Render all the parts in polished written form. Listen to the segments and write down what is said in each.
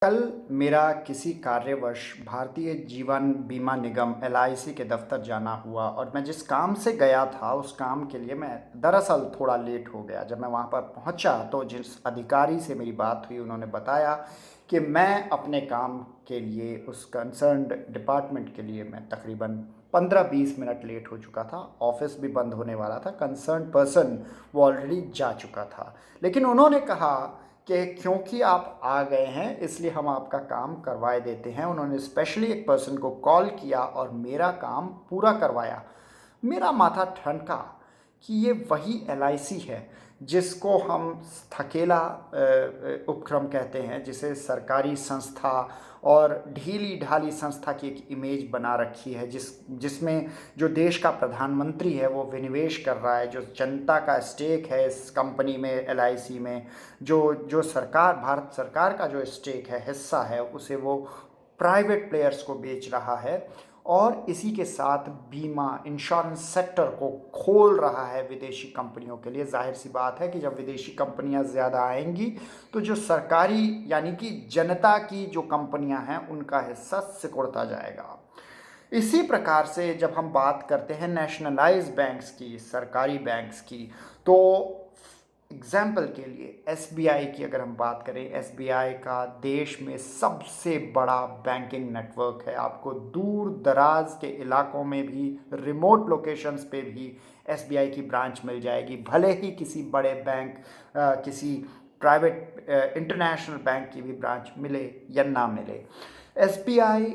कल मेरा किसी कार्यवश भारतीय जीवन बीमा निगम एलआईसी के दफ्तर जाना हुआ और मैं जिस काम से गया था उस काम के लिए मैं दरअसल थोड़ा लेट हो गया। जब मैं वहाँ पर पहुँचा तो जिस अधिकारी से मेरी बात हुई उन्होंने बताया कि मैं अपने काम के लिए उस कंसर्न्ड डिपार्टमेंट के लिए मैं तकरीबन 15-20 मिनट लेट हो चुका था। ऑफिस भी बंद होने वाला था, कंसर्न पर्सन वो ऑलरेडी जा चुका था। लेकिन उन्होंने कहा कि क्योंकि आप आ गए हैं इसलिए हम आपका काम करवाए देते हैं। उन्होंने स्पेशली एक पर्सन को कॉल किया और मेरा काम पूरा करवाया। मेरा माथा ठनका कि ये वही एलआईसी है जिसको हम थकेला उपक्रम कहते हैं, जिसे सरकारी संस्था और ढीली ढाली संस्था की एक इमेज बना रखी है, जिसमें जो देश का प्रधानमंत्री है वो विनिवेश कर रहा है, जो जनता का स्टेक है इस कंपनी में एलआईसी में, जो जो सरकार भारत सरकार का जो स्टेक है, हिस्सा है, उसे वो प्राइवेट प्लेयर्स को बेच रहा है और इसी के साथ बीमा इंश्योरेंस सेक्टर को खोल रहा है विदेशी कंपनियों के लिए। जाहिर सी बात है कि जब विदेशी कंपनियां ज़्यादा आएंगी तो जो सरकारी यानी कि जनता की जो कंपनियां हैं उनका हिस्सा सिकुड़ता जाएगा। इसी प्रकार से जब हम बात करते हैं नेशनलाइज बैंक्स की, सरकारी बैंक्स की, तो एग्जाम्पल के लिए एसबीआई की अगर हम बात करें, एसबीआई का देश में सबसे बड़ा बैंकिंग नेटवर्क है। आपको दूर दराज के इलाकों में भी, रिमोट लोकेशंस पे भी एसबीआई की ब्रांच मिल जाएगी, भले ही किसी बड़े बैंक किसी प्राइवेट इंटरनेशनल बैंक की भी ब्रांच मिले या ना मिले। एसबीआई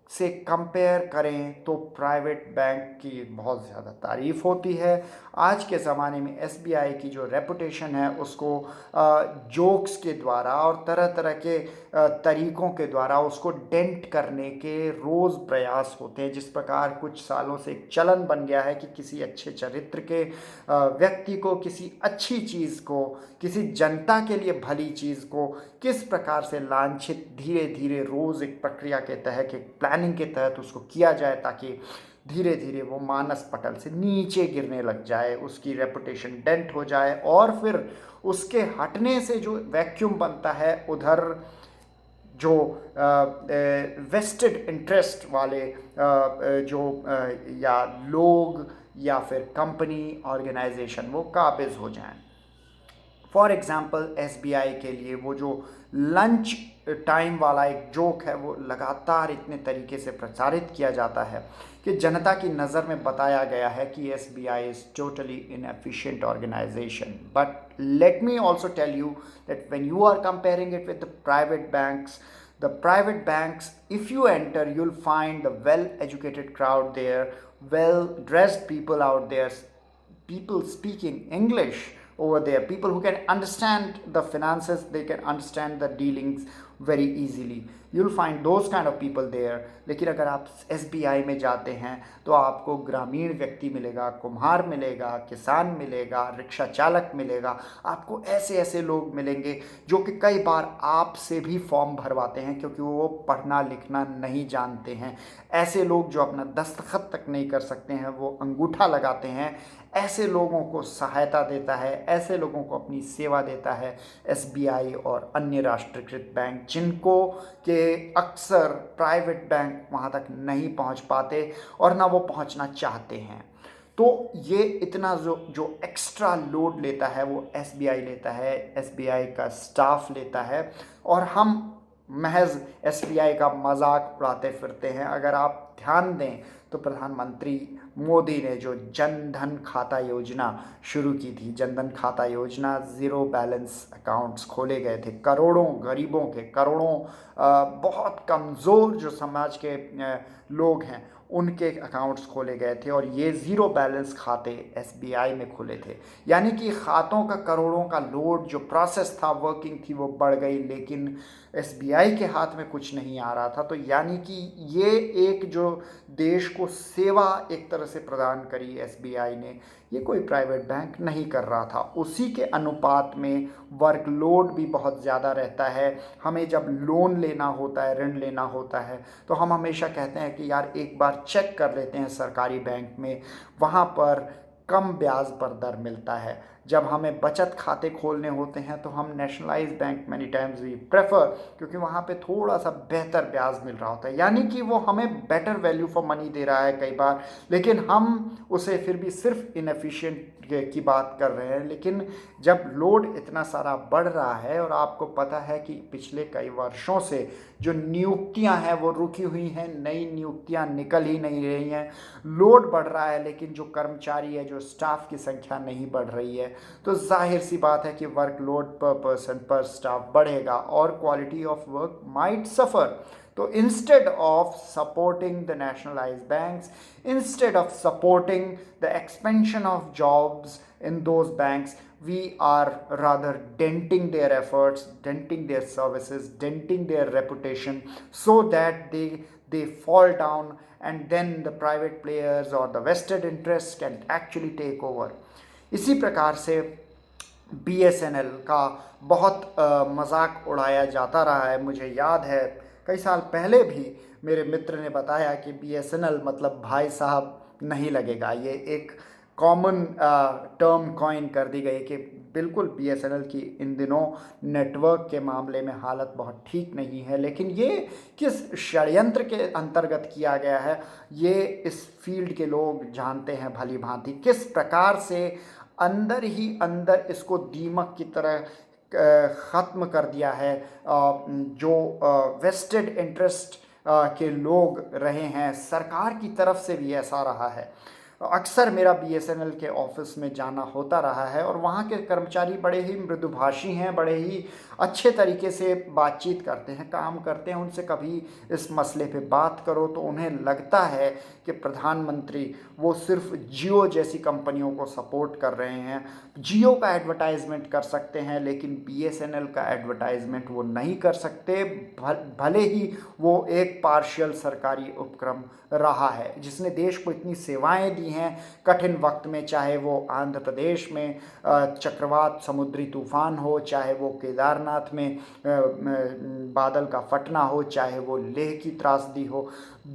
से कंपेयर करें तो प्राइवेट बैंक की बहुत ज़्यादा तारीफ़ होती है। आज के ज़माने में एसबीआई की जो रेपुटेशन है उसको जोक्स के द्वारा और तरह तरह के तरीक़ों के द्वारा उसको डेंट करने के रोज़ प्रयास होते हैं। जिस प्रकार कुछ सालों से एक चलन बन गया है कि किसी अच्छे चरित्र के व्यक्ति को, किसी अच्छी चीज़ को, किसी जनता के लिए भली चीज़ को किस प्रकार से लांछित धीरे धीरे रोज़ एक प्रक्रिया के तहत, एक प्लानिंग के तहत उसको किया जाए ताकि धीरे धीरे वो मानस पटल से नीचे गिरने लग जाए, उसकी रेपुटेशन डेंट हो जाए और फिर उसके हटने से जो वैक्यूम बनता है उधर जो वेस्टेड इंटरेस्ट वाले या लोग या फिर कंपनी ऑर्गेनाइजेशन वो काबिज हो जाएं। फॉर एग्ज़ाम्पल एसबीआई के लिए वो जो लंच टाइम वाला एक जोक है वो लगातार इतने तरीके से प्रचारित किया जाता है कि जनता की नज़र में बताया गया है कि SBI is totally inefficient organisation. But let me also tell you that when you are comparing it with the private banks, if you enter you'll find the well educated crowd there, well dressed people out there, people speaking English over there, people who can understand the finances, they can understand the dealings very easily. You'll find those kind of people there. लेकिन अगर आप SBI में जाते हैं तो आपको ग्रामीण व्यक्ति मिलेगा, कुम्हार मिलेगा, किसान मिलेगा, रिक्शा चालक मिलेगा, आपको ऐसे ऐसे लोग मिलेंगे जो कि कई बार आपसे भी फॉर्म भरवाते हैं क्योंकि वो पढ़ना लिखना नहीं जानते हैं। ऐसे लोग जो अपना दस्तखत तक नहीं कर सकते हैं वो अंगूठा लगाते हैं। ऐसे लोगों को सहायता देता है, ऐसे लोगों को अपनी सेवा देता है एसबीआई और अन्य राष्ट्रीयकृत बैंक, जिनको के अक्सर प्राइवेट बैंक वहाँ तक नहीं पहुँच पाते और ना वो पहुँचना चाहते हैं। तो ये इतना जो एक्स्ट्रा लोड लेता है वो एसबीआई लेता है, एसबीआई का स्टाफ लेता है और हम महज एसबीआई का मजाक उड़ाते फिरते हैं। अगर आप ध्यान दें तो प्रधानमंत्री मोदी ने जो जन धन खाता योजना शुरू की थी, जन धन खाता योजना, ज़ीरो बैलेंस अकाउंट्स खोले गए थे, करोड़ों गरीबों के, करोड़ों बहुत कमज़ोर जो समाज के लोग हैं उनके अकाउंट्स खोले गए थे और ये ज़ीरो बैलेंस खाते एसबीआई में खुले थे। यानी कि खातों का करोड़ों का लोड, जो प्रोसेस था, वर्किंग थी, वो बढ़ गई, लेकिन एसबीआई के हाथ में कुछ नहीं आ रहा था। तो यानी कि ये एक जो देश को सेवा एक तरह से प्रदान करी एसबीआई ने, ये कोई प्राइवेट बैंक नहीं कर रहा था। उसी के अनुपात में वर्कलोड भी बहुत ज़्यादा रहता है। हमें जब लोन लेना होता है, ऋण लेना होता है, तो हम हमेशा कहते हैं कि यार एक बार चेक कर लेते हैं सरकारी बैंक में, वहाँ पर कम ब्याज पर दर मिलता है। जब हमें बचत खाते खोलने होते हैं तो हम nationalise bank many times we prefer, क्योंकि वहाँ पे थोड़ा सा बेहतर ब्याज मिल रहा होता है, यानी कि वो हमें बेटर वैल्यू फॉर मनी दे रहा है कई बार, लेकिन हम उसे फिर भी सिर्फ इनएफिशिएंट की बात कर रहे हैं। लेकिन जब लोड इतना सारा बढ़ रहा है और आपको पता है कि पिछले कई वर्षों से जो नियुक्तियां हैं वो रुकी हुई हैं, नई नियुक्तियां निकल ही नहीं रही हैं, लोड बढ़ रहा है लेकिन जो कर्मचारी है, जो स्टाफ की संख्या नहीं बढ़ रही है, तो जाहिर सी बात है कि वर्कलोड पर पर्सन पर स्टाफ बढ़ेगा और क्वालिटी ऑफ वर्क माइट सफ़र। तो instead of supporting the nationalized banks, instead of supporting the expansion of jobs in those banks, we are rather denting their efforts, denting their services, denting their reputation, so that they fall down, and then the private players or the vested interests can actually take over. इसी प्रकार से BSNL का बहुत मजाक उड़ाया जाता रहा है। मुझे याद है कई साल पहले भी मेरे मित्र ने बताया कि BSNL मतलब भाई साहब नहीं लगेगा, ये एक कॉमन टर्म कॉइन कर दी गई कि बिल्कुल BSNL की इन दिनों नेटवर्क के मामले में हालत बहुत ठीक नहीं है। लेकिन ये किस षड्यंत्र के अंतर्गत किया गया है, ये इस फील्ड के लोग जानते हैं भली भांति, किस प्रकार से अंदर ही अंदर इसको दीमक की तरह ख़त्म कर दिया है। जो वेस्टेड इंटरेस्ट के लोग रहे हैं, सरकार की तरफ से भी ऐसा रहा है। अक्सर मेरा BSNL के ऑफिस में जाना होता रहा है और वहाँ के कर्मचारी बड़े ही मृदुभाषी हैं, बड़े ही अच्छे तरीके से बातचीत करते हैं, काम करते हैं। उनसे कभी इस मसले पे बात करो तो उन्हें लगता है कि प्रधानमंत्री वो सिर्फ जियो जैसी कंपनियों को सपोर्ट कर रहे हैं, जियो का एडवर्टाइजमेंट कर सकते हैं लेकिन BSNL का एडवर्टाइजमेंट वो नहीं कर सकते, भले ही वो एक पार्शियल सरकारी उपक्रम रहा है जिसने देश को इतनी सेवाएं दी हैं कठिन वक्त में, चाहे वो आंध्र प्रदेश में चक्रवात समुद्री तूफान हो, चाहे वो केदारनाथ में बादल का फटना हो, चाहे वो लेह की त्रासदी हो।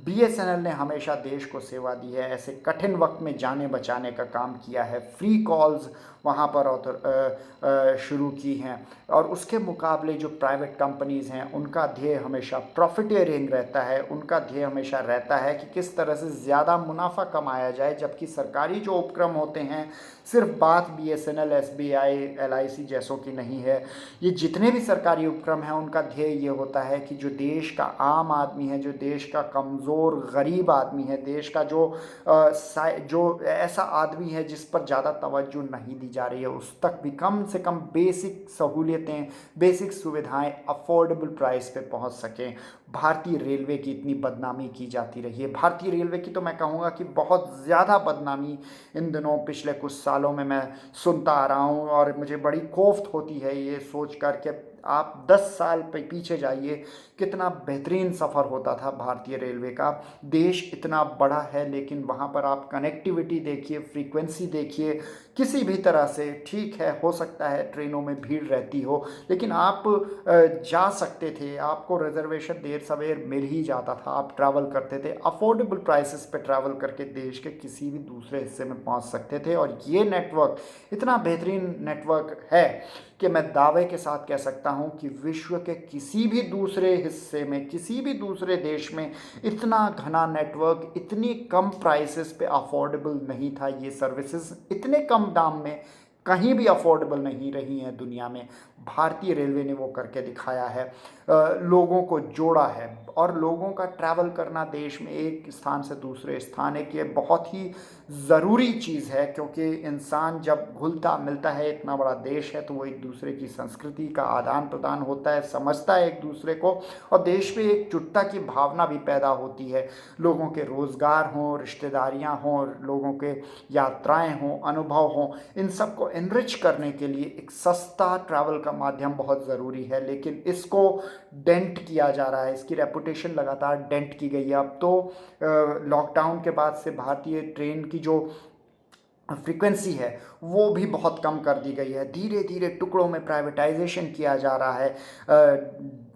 BSNL ने हमेशा देश को सेवा दी है, ऐसे कठिन वक्त में जाने बचाने का काम किया है, फ्री कॉल्स वहाँ पर शुरू की हैं। और उसके मुकाबले जो प्राइवेट कंपनीज़ हैं उनका ध्येय हमेशा प्रॉफिटेरिंग रहता है, उनका ध्येय हमेशा रहता है कि किस तरह से ज़्यादा मुनाफा कमाया जाए, जबकि सरकारी जो उपक्रम होते हैं सिर्फ बात BSNL, SBI, LIC जैसों की नहीं है। ये जितने भी सरकारी उपक्रम हैं उनका ध्येय ये होता है कि जो देश का आम आदमी है, जो देश का कमज़ोर गरीब आदमी है, देश का जो ऐसा आदमी है जिस पर ज़्यादा तवज्जो नहीं दी जा रही है, उस तक भी कम से कम बेसिक सहूलियतें, बेसिक सुविधाएं अफोर्डेबल प्राइस पे पहुंच सकें। भारतीय रेलवे की इतनी बदनामी की जाती रही है, भारतीय रेलवे की तो मैं कहूँगा कि बहुत ज़्यादा बदनामी इन दिनों पिछले कुछ सालों में मैं सुनता आ रहा हूँ, और मुझे बड़ी कोफ्त होती है ये सोच कर के आप 10 साल पीछे जाइए, कितना बेहतरीन सफ़र होता था भारतीय रेलवे का। देश इतना बड़ा है लेकिन वहाँ पर आप कनेक्टिविटी देखिए, फ्रीक्वेंसी देखिए, किसी भी तरह से ठीक है, हो सकता है ट्रेनों में भीड़ रहती हो लेकिन आप जा सकते थे, आपको रिजर्वेशन देर सवेर मिल ही जाता था, आप ट्रैवल करते थे, अफोर्डेबल प्राइसेस पे ट्रैवल करके देश के किसी भी दूसरे हिस्से में पहुंच सकते थे। और ये नेटवर्क इतना बेहतरीन नेटवर्क है कि मैं दावे के साथ कह सकता हूं कि विश्व के किसी भी दूसरे हिस्से में, किसी भी दूसरे देश में इतना घना नेटवर्क इतनी कम प्राइसेस पे अफोर्डेबल नहीं था। ये सर्विसेज इतने कम दाम में कहीं भी अफोर्डेबल नहीं रही हैं दुनिया में, भारतीय रेलवे ने वो करके दिखाया है, लोगों को जोड़ा है। और लोगों का ट्रैवल करना देश में एक स्थान से दूसरे स्थान एक ये बहुत ही ज़रूरी चीज़ है, क्योंकि इंसान जब घुलता मिलता है, इतना बड़ा देश है तो वो एक दूसरे की संस्कृति का आदान प्रदान होता है, समझता है एक दूसरे को, और देश में एक जुटता की भावना भी पैदा होती है। लोगों के रोज़गार हों, रिश्तेदारियाँ हों, लोगों के यात्राएँ हों, अनुभव हों, इन सब को एनरिच करने के लिए एक सस्ता ट्रैवल का माध्यम बहुत ज़रूरी है। लेकिन इसको डेंट किया जा रहा है, इसकी रेपुटेशन लगातार डेंट की गई है। अब तो लॉकडाउन के बाद से भारतीय ट्रेन की जो फ्रीक्वेंसी है वो भी बहुत कम कर दी गई है, धीरे धीरे टुकड़ों में प्राइवेटाइजेशन किया जा रहा है।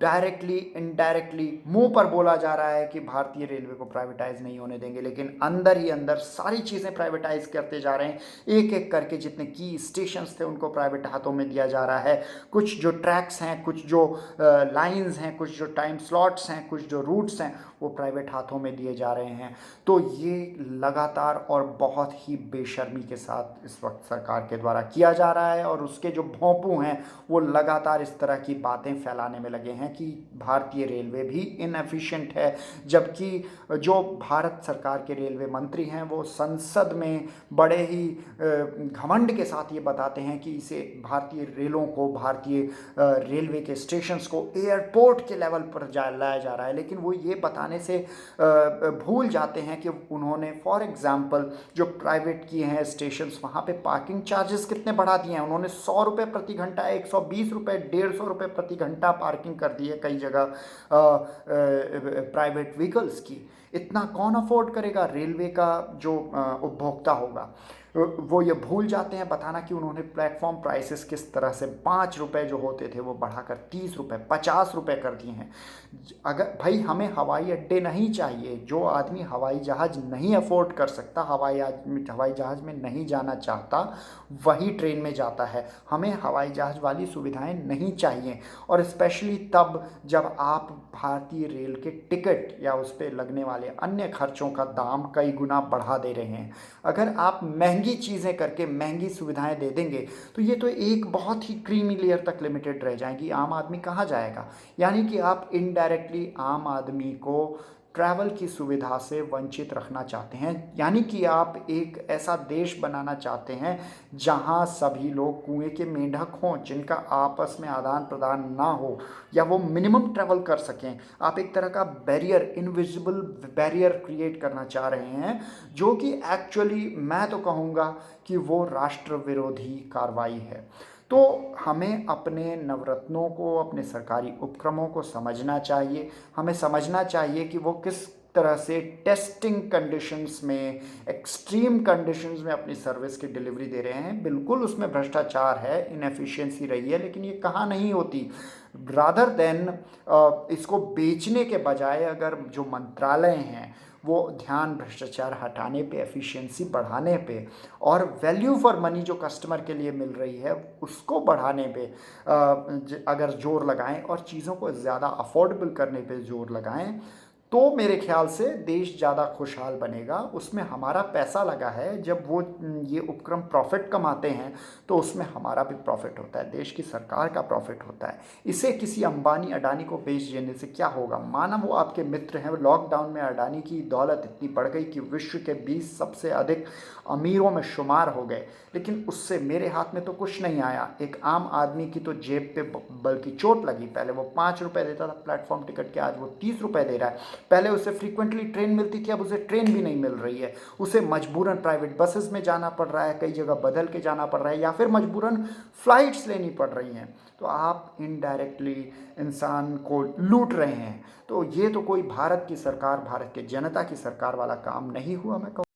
डायरेक्टली इनडायरेक्टली मुंह पर बोला जा रहा है कि भारतीय रेलवे को प्राइवेटाइज नहीं होने देंगे, लेकिन अंदर ही अंदर सारी चीज़ें प्राइवेटाइज करते जा रहे हैं। एक एक करके जितने की स्टेशंस थे उनको प्राइवेट हाथों में दिया जा रहा है। कुछ जो ट्रैक्स हैं, कुछ जो लाइंस हैं, कुछ जो टाइम स्लॉट्स हैं, कुछ जो रूट्स हैं, वो प्राइवेट हाथों में दिए जा रहे हैं। तो ये लगातार और बहुत ही बेशर्मी के साथ इस वक्त सरकार के द्वारा किया जा रहा है, और उसके जो भोंपू हैं वो लगातार इस तरह की बातें फैलाने में लगे हैं कि भारतीय रेलवे भी इनएफिशिएंट है। जबकि जो भारत सरकार के रेलवे मंत्री हैं वो संसद में बड़े ही घमंड के साथ ये बताते हैं कि इसे भारतीय रेलों को, भारतीय रेलवे के स्टेशंस को एयरपोर्ट के लेवल पर लाया जा रहा है। लेकिन वो ये बताने से भूल जाते हैं कि उन्होंने फॉर एग्जांपल जो प्राइवेट किए हैं स्टेशंस, वहाँ पे पार्किंग चार्जेस कितने बढ़ा दिए हैं। उन्होंने 100 रुपये प्रति घंटा, 120 रुपये, 150 रुपये प्रति घंटा पार्किंग कर दी है कई जगह प्राइवेट व्हीकल्स की। इतना कौन अफोर्ड करेगा? रेलवे का जो उपभोक्ता होगा। वो ये भूल जाते हैं बताना कि उन्होंने प्लेटफॉर्म प्राइसेस किस तरह से 5 रुपये जो होते थे वो बढ़ाकर 30 रुपये, 50 रुपये कर दिए हैं। अगर भाई हमें हवाई अड्डे नहीं चाहिए, जो आदमी हवाई जहाज़ नहीं अफोर्ड कर सकता, हवाई जहाज़ में नहीं जाना चाहता, वही ट्रेन में जाता है। हमें हवाई जहाज़ वाली सुविधाएं नहीं चाहिए, और स्पेशली तब जब आप भारतीय रेल के टिकट या उस पर लगने वाले अन्य खर्चों का दाम कई गुना बढ़ा दे रहे हैं। अगर आप महंगी चीज़ें करके महंगी सुविधाएं दे देंगे तो ये तो एक बहुत ही क्रीमी लेयर तक लिमिटेड रह जाएंगी। आम आदमी कहाँ जाएगा? यानी कि आप इनडायरेक्टली आम आदमी को ट्रैवल की सुविधा से वंचित रखना चाहते हैं। यानी कि आप एक ऐसा देश बनाना चाहते हैं जहां सभी लोग कुएं के मेंढक हों, जिनका आपस में आदान प्रदान ना हो या वो मिनिमम ट्रैवल कर सकें। आप एक तरह का बैरियर, इनविजिबल बैरियर क्रिएट करना चाह रहे हैं, जो कि एक्चुअली मैं तो कहूँगा कि वो राष्ट्र विरोधी कार्रवाई है। तो हमें अपने नवरत्नों को, अपने सरकारी उपक्रमों को समझना चाहिए। हमें समझना चाहिए कि वो किस तरह से टेस्टिंग कंडीशंस में, एक्सट्रीम कंडीशंस में अपनी सर्विस की डिलीवरी दे रहे हैं। बिल्कुल उसमें भ्रष्टाचार है, इनएफिशिएंसी रही है, लेकिन ये कहाँ नहीं होती। रादर देन इसको बेचने के बजाय अगर जो मंत्रालय हैं वो ध्यान भ्रष्टाचार हटाने पे, एफिशिएंसी बढ़ाने पे और वैल्यू फॉर मनी जो कस्टमर के लिए मिल रही है उसको बढ़ाने पे अगर जोर लगाएं और चीज़ों को ज़्यादा अफोर्डेबल करने पे जोर लगाएं, तो मेरे ख्याल से देश ज़्यादा खुशहाल बनेगा। उसमें हमारा पैसा लगा है। जब वो ये उपक्रम प्रॉफिट कमाते हैं तो उसमें हमारा भी प्रॉफिट होता है, देश की सरकार का प्रॉफिट होता है। इसे किसी अंबानी अडानी को बेच देने से क्या होगा? माना वो आपके मित्र हैं। लॉकडाउन में अडानी की दौलत इतनी बढ़ गई कि विश्व के 20 सबसे अधिक अमीरों में शुमार हो गए, लेकिन उससे मेरे हाथ में तो कुछ नहीं आया। एक आम आदमी की तो जेब पे बल्कि चोट लगी। पहले वो 5 रुपये देता था प्लेटफॉर्म टिकट के, आज वो 30 रुपये दे रहा है। पहले उसे फ्रीक्वेंटली ट्रेन मिलती थी, अब उसे ट्रेन भी नहीं मिल रही है। उसे मजबूरन प्राइवेट बसेस में जाना पड़ रहा है, कई जगह बदल के जाना पड़ रहा है, या फिर मजबूरन फ्लाइट्स लेनी पड़ रही हैं। तो आप इनडायरेक्टली इंसान को लूट रहे हैं। तो ये तो कोई भारत की सरकार, भारत के जनता की सरकार वाला काम नहीं हुआ, मैं कहूँ।